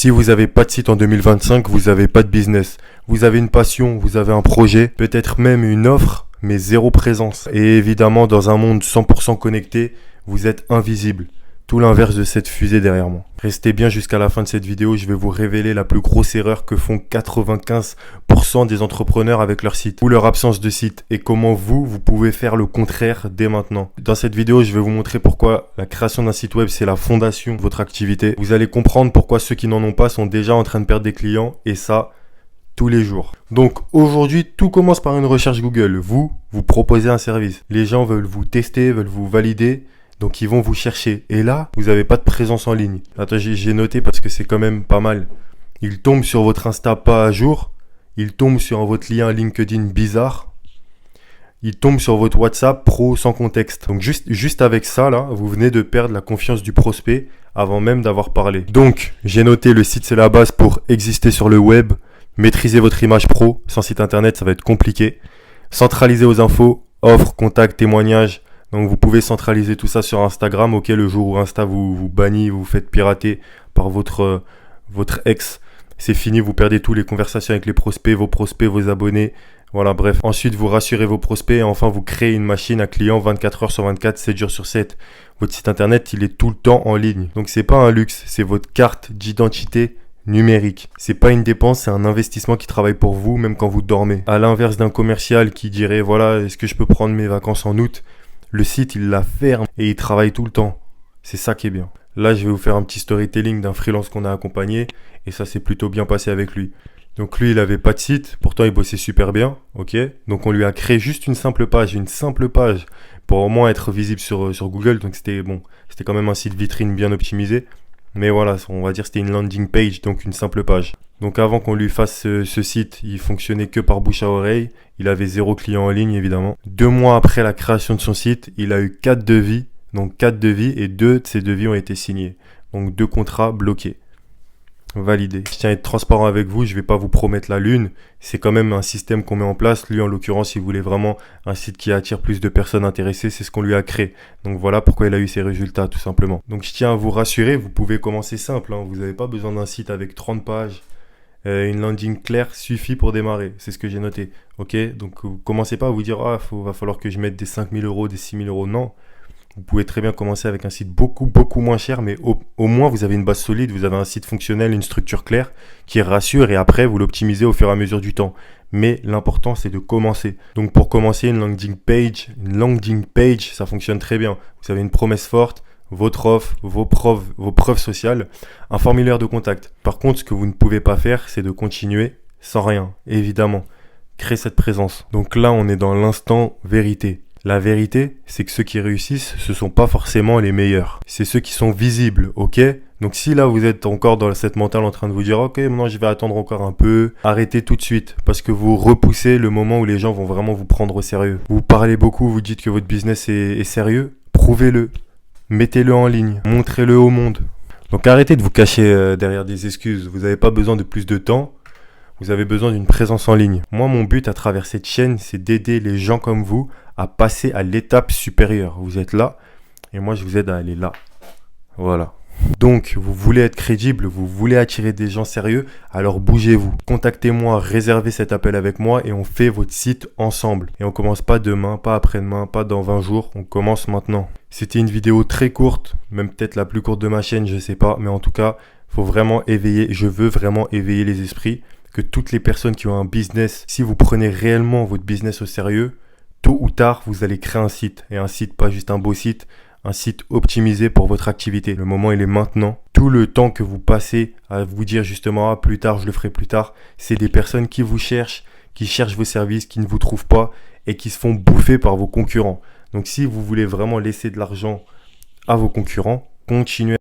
Si vous n'avez pas de site en 2025, vous n'avez pas de business. Vous avez une passion, vous avez un projet, peut-être même une offre, mais zéro présence. Et évidemment, dans un monde 100% connecté, vous êtes invisible. Tout l'inverse de cette fusée derrière moi. Restez bien jusqu'à la fin de cette vidéo, je vais vous révéler la plus grosse erreur que font 95% des entrepreneurs avec leur site ou leur absence de site et comment vous pouvez faire le contraire dès maintenant. Dans cette vidéo, je vais vous montrer pourquoi la création d'un site web, c'est la fondation de votre activité. Vous allez comprendre pourquoi ceux qui n'en ont pas sont déjà en train de perdre des clients et ça, tous les jours. Donc aujourd'hui, tout commence par une recherche Google. Vous proposez un service. Les gens veulent vous tester, veulent vous valider. Donc ils vont vous chercher. Et là, vous n'avez pas de présence en ligne. Attends, j'ai noté parce que c'est quand même pas mal. Ils tombent sur votre Insta pas à jour. Ils tombent sur votre lien LinkedIn bizarre. Ils tombent sur votre WhatsApp pro sans contexte. Donc juste avec ça, là, vous venez de perdre la confiance du prospect avant même d'avoir parlé. Donc, j'ai noté le site, c'est la base pour exister sur le web. Maîtriser votre image pro. Sans site internet, ça va être compliqué. Centraliser vos infos, offres, contacts, témoignages. Donc vous pouvez centraliser tout ça sur Instagram, ok, le jour où Insta vous bannit, vous faites pirater par votre ex, c'est fini, vous perdez toutes les conversations avec les prospects, vos abonnés, voilà, bref. Ensuite, vous rassurez vos prospects et enfin vous créez une machine à clients 24 heures sur 24, 7 jours sur 7. Votre site internet, il est tout le temps en ligne. Donc c'est pas un luxe, c'est votre carte d'identité numérique. C'est pas une dépense, c'est un investissement qui travaille pour vous, même quand vous dormez. À l'inverse d'un commercial qui dirait, voilà, est-ce que je peux prendre mes vacances en août ? Le site, il la ferme et il travaille tout le temps. C'est ça qui est bien. Là, je vais vous faire un petit storytelling d'un freelance qu'on a accompagné et ça s'est plutôt bien passé avec lui. Donc lui, il avait pas de site, pourtant il bossait super bien, ok. Donc on lui a créé juste une simple page pour au moins être visible sur Google. Donc c'était quand même un site vitrine bien optimisé. Mais voilà, on va dire c'était une landing page, donc une simple page. Donc avant qu'on lui fasse ce site, il fonctionnait que par bouche à oreille. Il avait 0 client en ligne évidemment. 2 mois après la création de son site, il a eu 4 devis. Donc 4 devis et 2 de ces devis ont été signés. Donc 2 contrats bloqués. Validés. Je tiens à être transparent avec vous, je ne vais pas vous promettre la lune. C'est quand même un système qu'on met en place. Lui en l'occurrence, il voulait vraiment un site qui attire plus de personnes intéressées. C'est ce qu'on lui a créé. Donc voilà pourquoi il a eu ces résultats tout simplement. Donc je tiens à vous rassurer, vous pouvez commencer simple. Vous n'avez pas besoin d'un site avec 30 pages. Une landing claire suffit pour démarrer. C'est ce que j'ai noté. Ok, donc commencez pas à vous dire va falloir que je mette des 5 000 euros, des 6 000 euros. Non. Vous pouvez très bien commencer avec un site beaucoup moins cher, mais au moins vous avez une base solide, vous avez un site fonctionnel, une structure claire qui rassure et après vous l'optimisez au fur et à mesure du temps. Mais l'important c'est de commencer. Donc pour commencer, une landing page, ça fonctionne très bien. Vous avez une promesse forte, votre offre, vos preuves sociales, un formulaire de contact. Par contre, ce que vous ne pouvez pas faire, c'est de continuer sans rien, évidemment. Créer cette présence. Donc là, on est dans l'instant vérité. La vérité, c'est que ceux qui réussissent, ce sont pas forcément les meilleurs. C'est ceux qui sont visibles, ok ? Donc si là, vous êtes encore dans cette mentale en train de vous dire « Ok, maintenant je vais attendre encore un peu », arrêtez tout de suite parce que vous repoussez le moment où les gens vont vraiment vous prendre au sérieux. Vous parlez beaucoup, vous dites que votre business est sérieux, prouvez-le. Mettez-le en ligne, montrez-le au monde. Donc arrêtez de vous cacher derrière des excuses. Vous n'avez pas besoin de plus de temps. Vous avez besoin d'une présence en ligne. Moi, mon but à travers cette chaîne, c'est d'aider les gens comme vous à passer à l'étape supérieure. Vous êtes là et moi, je vous aide à aller là. Voilà. Donc, vous voulez être crédible, vous voulez attirer des gens sérieux, alors bougez-vous. Contactez-moi, réservez cet appel avec moi et on fait votre site ensemble. Et on commence pas demain, pas après-demain, pas dans 20 jours, on commence maintenant. C'était une vidéo très courte, même peut-être la plus courte de ma chaîne, je sais pas, mais en tout cas, faut vraiment je veux vraiment éveiller les esprits, que toutes les personnes qui ont un business, si vous prenez réellement votre business au sérieux, tôt ou tard, vous allez créer un site. Et un site, pas juste un beau site, un site optimisé pour votre activité. Le moment, il est maintenant. Tout le temps que vous passez à vous dire justement, plus tard, je le ferai plus tard, c'est des personnes qui vous cherchent, qui cherchent vos services, qui ne vous trouvent pas et qui se font bouffer par vos concurrents. Donc, si vous voulez vraiment laisser de l'argent à vos concurrents, continuez